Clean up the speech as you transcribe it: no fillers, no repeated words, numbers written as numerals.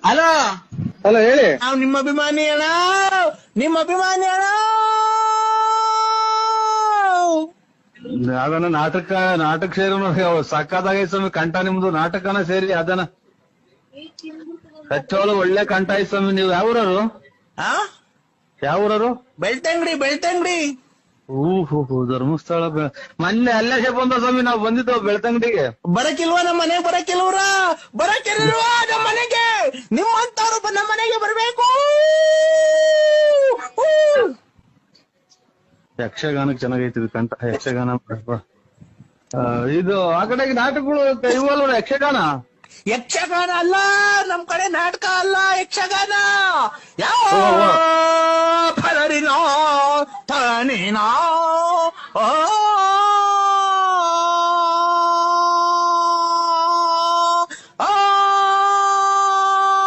Hello hello ಹೇಳಿ. ನಾವು ನಿಮ್ಮ ಅಭಿಮಾನಿ ಅಣ್ಣ, ನಿಮ್ಮ ಅಭಿಮಾನಿ ಅಣ್ಣ. ಅದನ್ನ ನಾಟಕ ಸೇರಿ ಸಕ್ಕತ್ತಾಗೈತೆ ಸ್ವಾಮಿ. ಕಂಠ ನಿಮ್ದು ನಾಟಕನ ಸೇರಿ ಅದನ್ನ ಕಚ್ಚೋಳು ಒಳ್ಳೆ ಕಂಠ ಐತೆ ಸ್ವಾಮಿ. ನೀವು ಯಾವೂರರು? ಯಾವೂರರು? ಬೆಳ್ತಂಗಡಿ, ಬೆಳ್ತಂಗಡಿ. ಹೂ ಧರ್ಮಸ್ಥಳ. ಮೊನ್ನೆ ಅಲ್ಲೇ ಬಂದ ಸ್ವಾಮಿ, ನಾವು ಬಂದಿದ್ದೆವು ಬೆಳ್ತಂಗಡಿಗೆ. ಬರಕಿಲ್ವಾ ನಮ್ಮ ಮನೆಗೆ? ಬರಕಿಲ್ವ್ರ? ಬರಕಿಲ್ವಾ ನಮ್ಮ ಮನೆಗೆ? ನಿಮ್ಮಂತವ್ರು ನಮ್ಮ ಮನೆಗೆ ಬರ್ಬೇಕು. ಯಕ್ಷಗಾನಕ್ಕೆ ಚೆನ್ನಾಗೈತಿ ಕಂಠ. ಯಕ್ಷಗಾನ ಇದು ಆ ಕಡೆಗೆ ನಾಟಕಗಳು ಇವಲ್ವ? ಯಕ್ಷಗಾನ ಯಕ್ಷಗಾನ ಅಲ್ಲ, ನಮ್ ಕಡೆ ನಾಟಕ ಅಲ್ಲ, ಯಕ್ಷಗಾನ. ಯಾವ ಫಲರಿನೋ ತನಿನೋ